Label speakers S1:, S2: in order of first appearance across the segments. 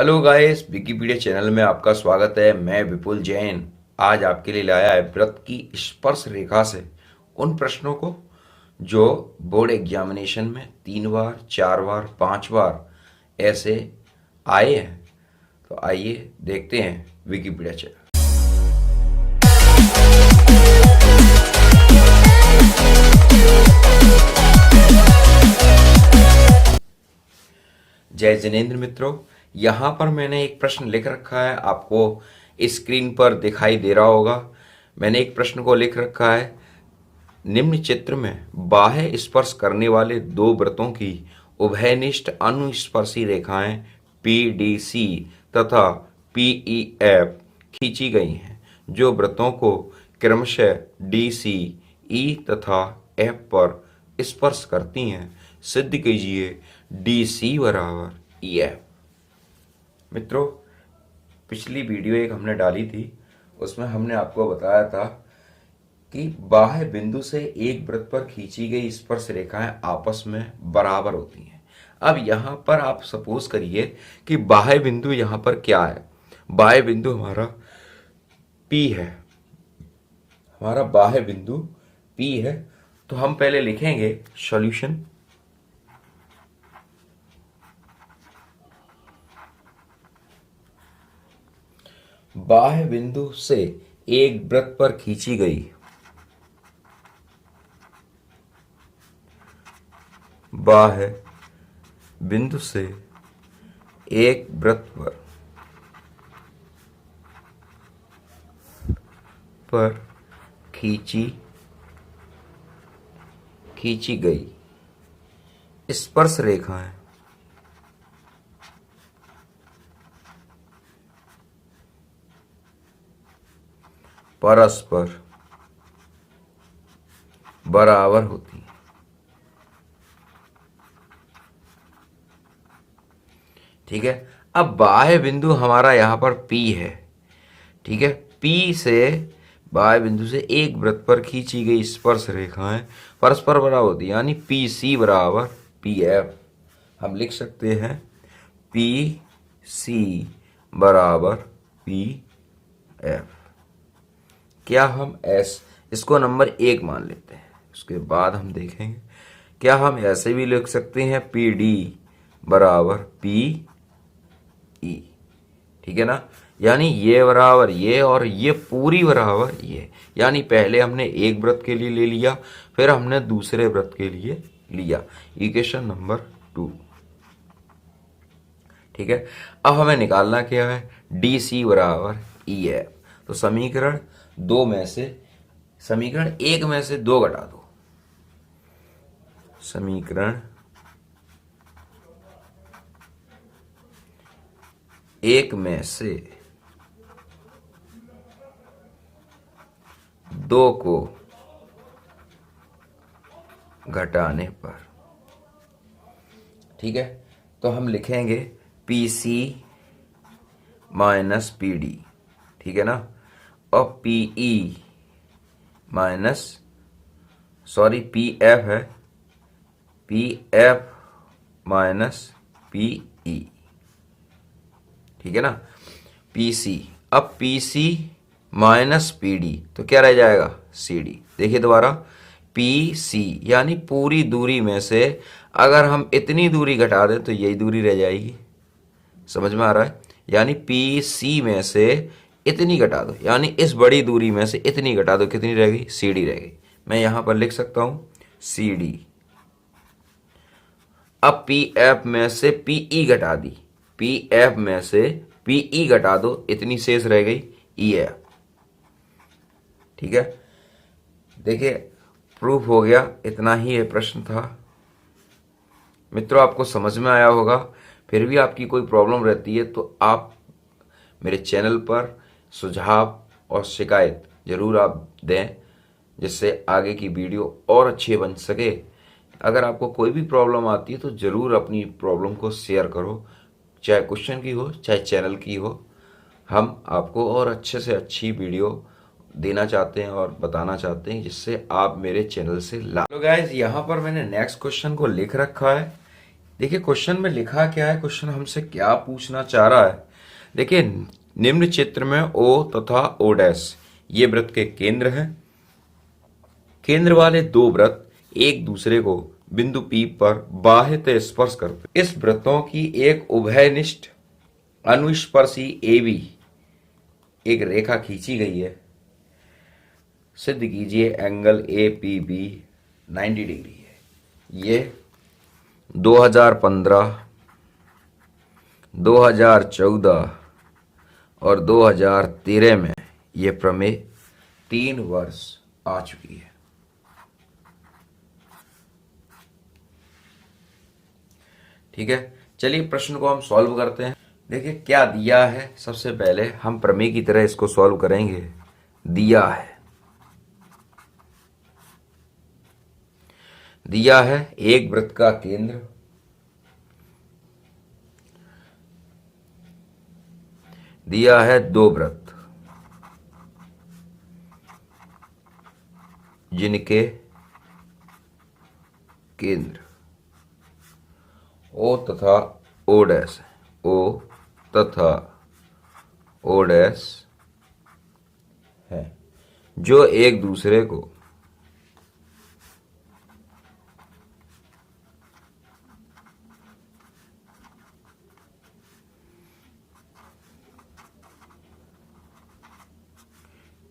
S1: Hello guys, Wikipedia channel में आपका स्वागत है। मैं विपुल जैन आज आपके लिए लाया है व्रत की स्पर्श रेखा से उन प्रश्नों को जो बोर्ड एग्जामिनेशन में 3 बार, 4 बार, 5 बार ऐसे आए हैं। तो आइए देखते हैं विकिपीडिया चैनल। जय जिनेंद्र मित्रों, यहाँ पर मैंने एक प्रश्न लिख रखा है, आपको स्क्रीन पर दिखाई दे रहा होगा। मैंने एक प्रश्न को लिख रखा है, निम्न चित्र में बाह्य स्पर्श करने वाले दो वृत्तों की उभयनिष्ठ अनुस्पर्शी रेखाएं PDC तथा PEF खींची गई हैं, जो वृत्तों को क्रमशः DC, E तथा F पर स्पर्श करती हैं। सिद्ध कीजिए DC बराबर EF। मित्रों, पिछली वीडियो एक हमने डाली थी, उसमें हमने आपको बताया था कि बाह्य बिंदु से एक वृत्त पर खींची गई स्पर्श रेखाएं आपस में बराबर होती हैं। अब यहाँ पर आप सपोज करिए कि बाह्य बिंदु यहाँ पर क्या है। बाह्य बिंदु हमारा P है, हमारा बाह्य बिंदु P है। तो हम पहले लिखेंगे सॉल्यूशन। बाह्य बिंदु से एक वृत्त पर खींची गई बाह्य बिंदु से एक वृत्त पर खींची गई स्पर्श रेखाएं परस्पर बराबर होती हैं। ठीक है। अब बाह्य बिंदु हमारा यहाँ पर P है। ठीक है। P से बाह्य बिंदु से एक वृत्त पर खींची गई स्पर्श रेखाएं परस्पर बराबर होती है, यानी PC बराबर PF। हम लिख सकते हैं PC बराबर PF। क्या हम इसको नंबर 1 मान लेते हैं, उसके बाद हम देखेंगे क्या हम ऐसे भी लिख सकते हैं PD बराबर PE। ठीक है ना, यानी ये बराबर ये और ये पूरी बराबर ये, यानी पहले हमने एक वृत्त के लिए ले लिया, फिर हमने दूसरे वृत्त के लिए लिया। Equation number 2। ठीक है। अब हमें निकालना क्या है, DC बराबर EF। तो समीकरण 1 में से 2 घटा दो। समीकरण 1 में से 2 को घटाने पर, ठीक है, तो हम लिखेंगे PC माइनस PD। ठीक है ना, और PE माइनस PF है, PF माइनस PE। ठीक है ना, PC। अब PC माइनस PD तो क्या रह जाएगा, CD। देखिए दोबारा, PC यानी पूरी दूरी में से अगर हम इतनी दूरी घटा दें तो यही दूरी रह जाएगी। समझ में आ रहा है, यानी PC में से इतनी घटा दो, यानी इस बड़ी दूरी में से इतनी घटा दो, कितनी रह गई, CD रह गई। मैं यहां पर लिख सकता हूं CD। अब PF में से PE घटा दी, PF में से PE घटा दो, इतनी शेष रह गई EF। ठीक है, देखिए प्रूफ हो गया। इतना ही ये प्रश्न था। मित्रों, आपको समझ में आया होगा। फिर भी आपकी कोई प्रॉब्लम रहती है तो आप मेरे चैनल पर सुझाव और शिकायत जरूर आप दें, जिससे आगे की वीडियो और अच्छी बन सके। अगर आपको कोई भी प्रॉब्लम आती है तो ज़रूर अपनी प्रॉब्लम को शेयर करो, चाहे क्वेश्चन की हो चाहे चैनल की हो। हम आपको और अच्छे से अच्छी वीडियो देना चाहते हैं और बताना चाहते हैं, जिससे आप मेरे चैनल से ला। तो गाइस, यहाँ पर मैंने नेक्स्ट क्वेश्चन को लिख रखा है। देखिए क्वेश्चन में लिखा क्या है, क्वेश्चन हमसे क्या पूछना चाह रहा है। देखिए निम्न चित्र में ओ तथा ओ डैश ये वृत्त के केंद्र हैं। केंद्र वाले दो वृत्त एक दूसरे को बिंदु P पर बाह्यतः स्पर्श करते। इस वृत्तों की एक उभयनिष्ठ अनुस्पर्शी AB एक रेखा खींची गई है। सिद्ध कीजिए एंगल APB 90 डिग्री है। ये 2015, 2014 और 2013 में ये प्रमेय 3 वर्ष आ चुकी है। ठीक है, चलिए प्रश्न को हम सॉल्व करते हैं। देखिए क्या दिया है, सबसे पहले हम प्रमेय की तरह इसको सॉल्व करेंगे। दिया है एक वृत्त का केंद्र, दिया है दो वृत्त जिनके केंद्र O तथा O डैश, O तथा O डैश है, जो एक दूसरे को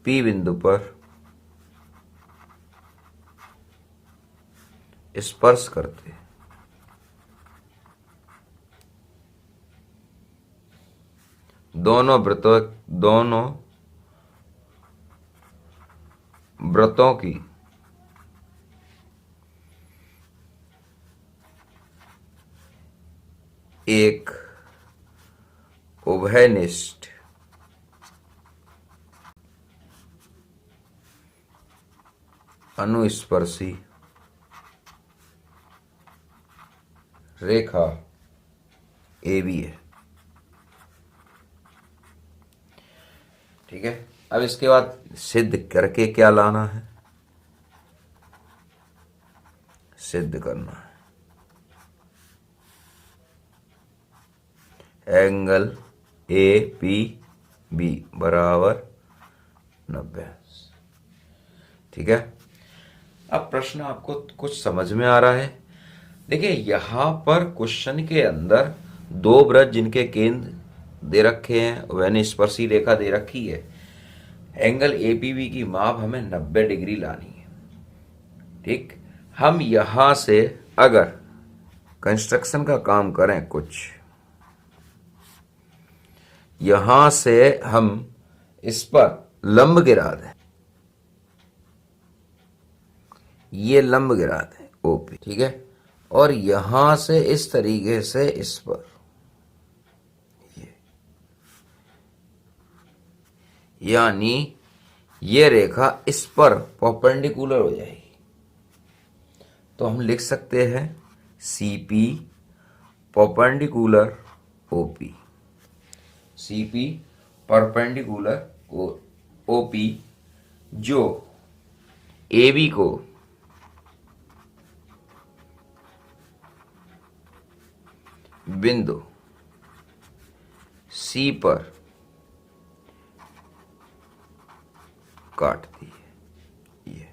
S1: P बिंदु पर स्पर्श करते। दोनों वृत्तों की एक उभयनिष्ठ अनुस्पर्शी रेखा AB है। ठीक है, अब इसके बाद सिद्ध करके क्या लाना है, सिद्ध करना है एंगल APB बराबर 90। ठीक है, अब प्रश्न आपको कुछ समझ में आ रहा है। देखिए यहां पर क्वेश्चन के अंदर दो वृत्त जिनके केंद्र दे रखे हैं, वह स्पर्शी रेखा दे रखी है। एंगल APB की माप हमें 90 डिग्री लानी है। ठीक, हम यहां से अगर कंस्ट्रक्शन का काम करें, कुछ यहां से हम इस पर लंब गिरा दें, ये लंब गिरा दें OP। ठीक है, और यहां से इस तरीके से इस पर यानी ये रेखा इस पर परपेंडिकुलर हो जाएगी। तो हम लिख सकते हैं CP perpendicular OP, CP perpendicular OP जो AB को बिंदु C पर काटती है। ये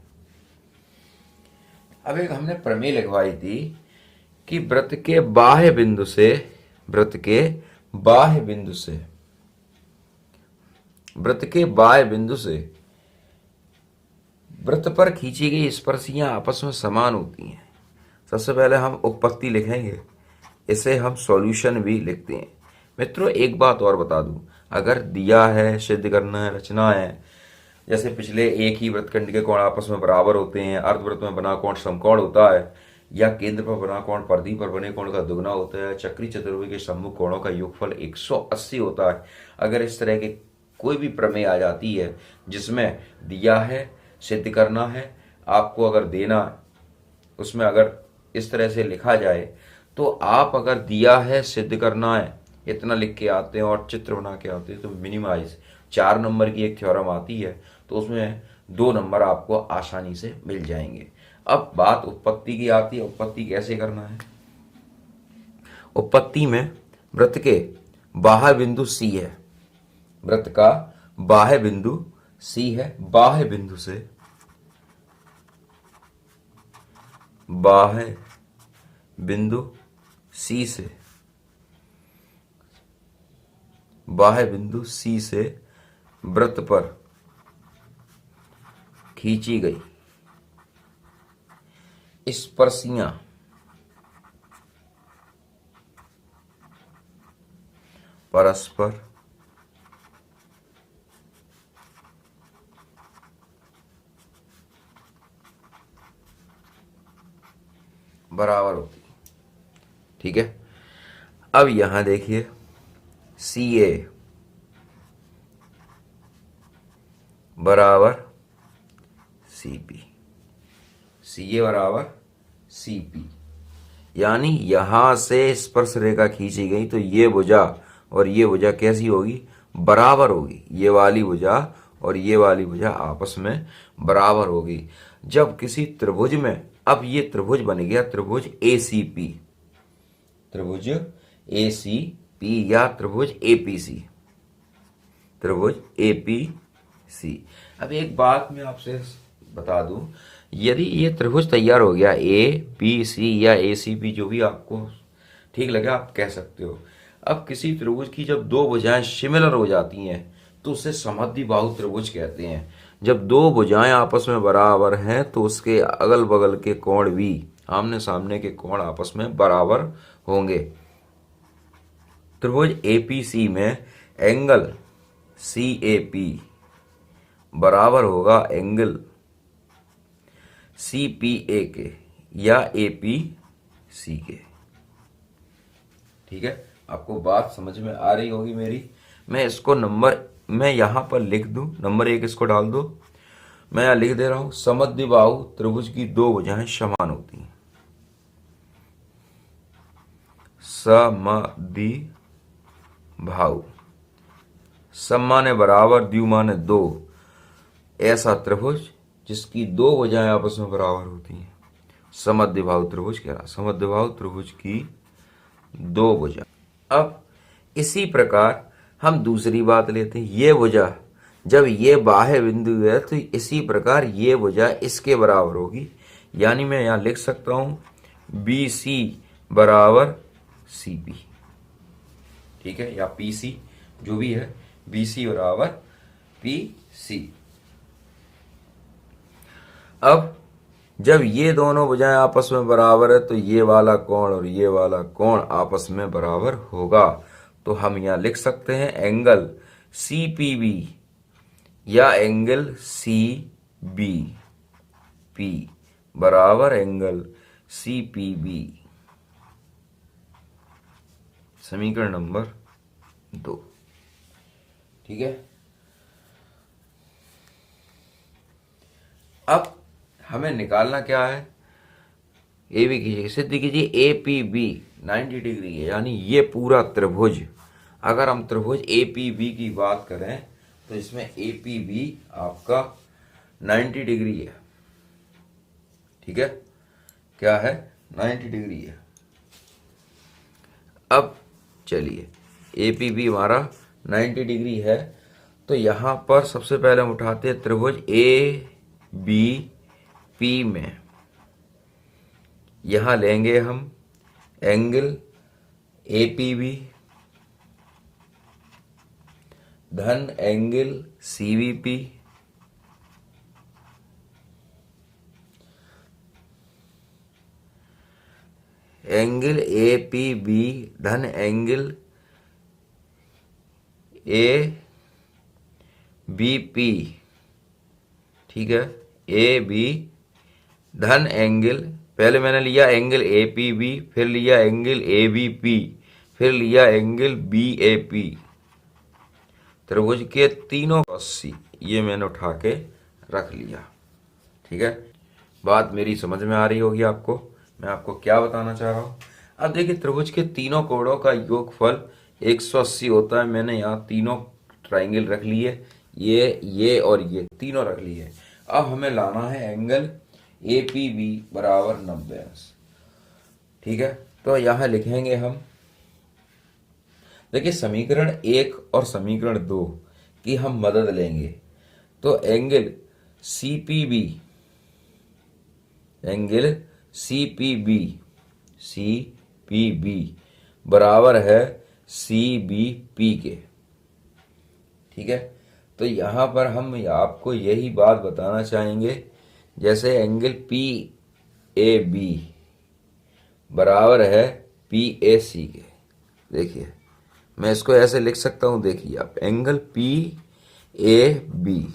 S1: अब एक हमने प्रमेय लिखवाई थी कि वृत्त के बाह्य बिंदु से वृत्त के बाह्य बिंदु से वृत्त पर खींची गई स्पर्शियां आपस में समान होती हैं। सबसे पहले हम उत्पत्ति लिखेंगे, इसे हम सॉल्यूशन भी लिखते हैं। मित्रों एक बात और बता दूं, अगर दिया है, सिद्ध करना है, रचना है, जैसे पिछले एक ही वृत्तखंड के कोण आपस में बराबर होते हैं, अर्धवृत्त में बना कोण समकोण होता है, या केंद्र पर बना कोण परिधि पर बने कोण का दुगना होता है, चक्री चतुर्भुज के सम्मुख कोणों का योगफल 180 होता है। अगर इस तरह के कोई भी प्रमेय आ जाती है जिसमें दिया है, सिद्ध करना है, आपको अगर देना, उसमें अगर इस तरह से लिखा जाए, तो आप अगर दिया है, सिद्ध करना है, इतना लिख के आते हैं और चित्र बना के आते हैं, तो मिनिमाइज 4 नंबर की एक थ्योरम आती है, तो उसमें 2 नंबर आपको आसानी से मिल जाएंगे। अब बात उत्पत्ति की आती है, उत्पत्ति कैसे करना है। उत्पत्ति में वृत्त के बाह्य बिंदु सी है, वृत्त का बाह्य बिंदु सी है, बाह्य बिंदु से बाह्य बिंदु सी से बाह्य बिंदु सी से वृत्त पर खींची गई स्पर्शियां परस्पर बराबर होती। ठीक है, अब यहां देखिए सी ए बराबर सी पी, सी ए बराबर सी पी, यानी यहां से स्पर्श रेखा खींची गई तो ये भुजा और ये भुजा कैसी होगी, बराबर होगी। ये वाली भुजा और ये वाली भुजा आपस में बराबर होगी। जब किसी त्रिभुज में, अब ये त्रिभुज बन गया त्रिभुज एसीपी, त्रिभुज एसीपी या त्रिभुज एपीसी, त्रिभुज एपीसी। अब एक बात मैं आपसे बता दूं, यदि ये त्रिभुज तैयार हो गया ए बी सी या ए सी बी, जो भी आपको ठीक लगे आप कह सकते हो। अब किसी त्रिभुज की जब दो भुजाएं सिमिलर हो जाती हैं तो उसे समद्विबाहु त्रिभुज कहते हैं। जब दो भुजाएं आपस में बराबर हैं तो उसके अगल बगल के कोण भी, आमने सामने के कोण आपस में बराबर होंगे। त्रिभुज एपीसी में एंगल सी ए पी बराबर होगा एंगल सी पी ए के या ए पी सी के। ठीक है, आपको बात समझ में आ रही होगी मेरी। मैं इसको नंबर, मैं यहां पर लिख दूं, नंबर 1 इसको डाल दो। मैं यहां लिख दे रहा हूं, समद्विबाहु त्रिभुज की दो भुजाएं समान होती हैं। समद्विबाहु, सम माने बराबर, द्वि माने दो, ऐसा त्रिभुज जिसकी दो भुजाएं आपस में बराबर होती हैं समद्विबाहु त्रिभुज कहलाता। समद्विबाहु त्रिभुज की दो भुजा। अब इसी प्रकार हम दूसरी बात लेते हैं, ये भुजा जब ये बाह्य बिंदु है तो इसी प्रकार ये भुजा इसके बराबर होगी, यानी मैं यहां लिख सकता हूं बी सी बराबर सी पी। ठीक है, या पी सी जो भी है, बी सी बराबर पी सी। अब जब ये दोनों भुजाएं आपस में बराबर है तो ये वाला कोण और ये वाला कोण आपस में बराबर होगा। तो हम यहां लिख सकते हैं एंगल सी पी बी या एंगल सी बी पी बराबर एंगल सी पी बी। समीकरण नंबर 2। ठीक है, अब हमें निकालना क्या है, ए बी कीजिए, सिद्ध कीजिए ए पी बी 90 डिग्री है, यानी ये पूरा त्रिभुज, अगर हम त्रिभुज ए पी बी की बात करें तो इसमें ए पी बी आपका 90 डिग्री है। ठीक है, क्या है, 90 डिग्री है। अब चलिए ए पी बी हमारा 90 डिग्री है, तो यहां पर सबसे पहले हम उठाते हैं त्रिभुज ए बी पी में, यहां लेंगे हम एंगल ए पी बी धन angle C V P angle A P B धन एंगल ए बी पी। ठीक है, ए बी धन एंगल, पहले मैंने लिया एंगल ए पी बी, फिर लिया एंगल ए बी पी, फिर लिया एंगल बी ए पी। त्रिभुज के तीनों 80 ये मैंने उठा के रख लिया। ठीक है, बात मेरी समझ में आ रही होगी आपको, मैं आपको क्या बताना चाह रहा हूं। अब देखिए त्रिभुज के तीनों कोणों का योगफल 180 होता है। मैंने यहाँ तीनों ट्राइंगल रख लिए, ये और ये तीनों रख लिए। अब हमें लाना है एंगल ए पी बी बराबर 90 अंश। ठीक है, तो यहाँ लिखेंगे हम देखिए समीकरण 1 और समीकरण 2 की हम मदद लेंगे तो angle CPB, angle CPB, CPB बराबर है सीबीपी के। ठीक है, तो यहाँ पर हम आपको यही बात बताना चाहेंगे, जैसे एंगल पी ए बी बराबर है पी ए सी के। देखिए मैं इसको ऐसे लिख सकता हूँ, देखिए आप, angle P A B,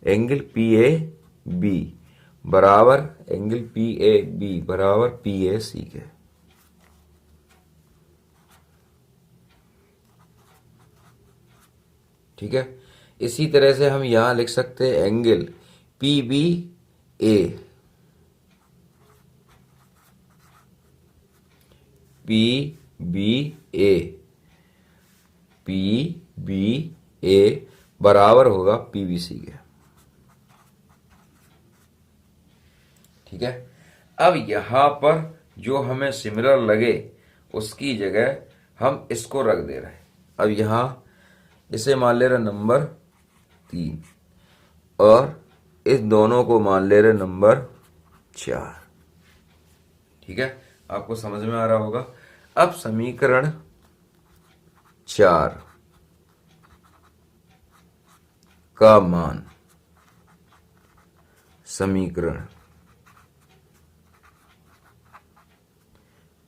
S1: angle P A B बराबर, एंगल पी ए बी बराबर पी ए सी के। ठीक है, इसी तरह से हम यहां लिख सकते हैं एंगल पी बी ए, पी बी ए, पी बी ए बराबर होगा पीबीसी के। ठीक है, अब यहां पर जो हमें सिमिलर लगे उसकी जगह हम इसको रख दे रहे हैं। अब यहां इसे मान ले रहे नंबर 3 और इस दोनों को मान ले रहे नंबर 4। ठीक है, आपको समझ में आ रहा होगा। अब समीकरण 4 का मान समीकरण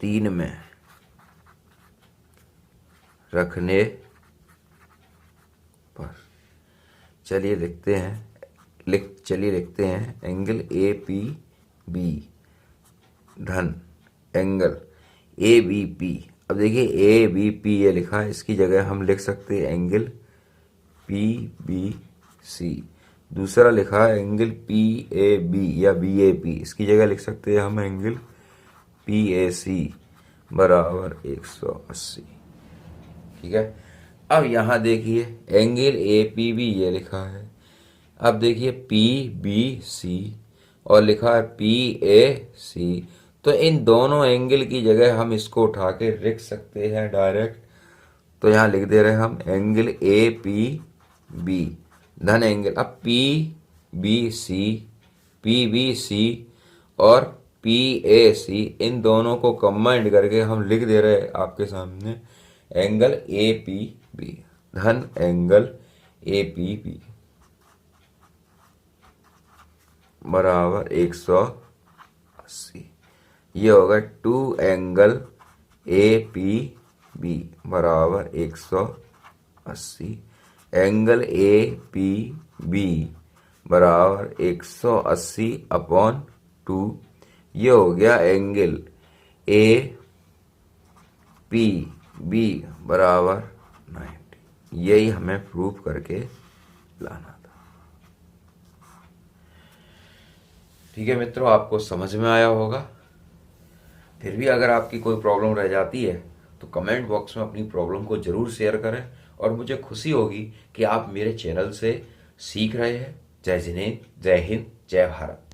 S1: 3 में रखने पर चलिए लिखते हैं एंगल ए पी बी धन एंगल ए बी पी। अब देखिए ए बी पी ये लिखा है, इसकी जगह हम लिख सकते हैं एंगल पी बी सी। दूसरा लिखा है एंगल पी ए बी या बी ए पी, इसकी जगह लिख सकते हैं हम एंगल पी ए सी बराबर 180। ठीक है, अब यहां देखिए एंगल ए पी बी ये लिखा है, अब देखिए पी बी सी और लिखा है पी ए सी, तो इन दोनों एंगल की जगह हम इसको उठा के लिख सकते हैं डायरेक्ट। तो यहां लिख दे रहे हैं हम एंगल ए पी बी धन एंगल, अब पी बी सी और पी ए सी, इन दोनों को कंबाइंड करके हम लिख दे रहे हैं आपके सामने एंगल ए पी बी धन एंगल ए पी बी बराबर 180। ये होगा 2 एंगल ए पी बी बराबर 180, एंगल ए पी बी बराबर 180/2। ये हो गया एंगल ए पी बी बराबर 90। यही हमें प्रूफ करके लाना था। ठीक है मित्रों, आपको समझ में आया होगा। फिर भी अगर आपकी कोई प्रॉब्लम रह जाती है तो कमेंट बॉक्स में अपनी प्रॉब्लम को जरूर शेयर करें और मुझे खुशी होगी कि आप मेरे चैनल से सीख रहे हैं। जय जिनेंद्र, जय हिंद, जय भारत।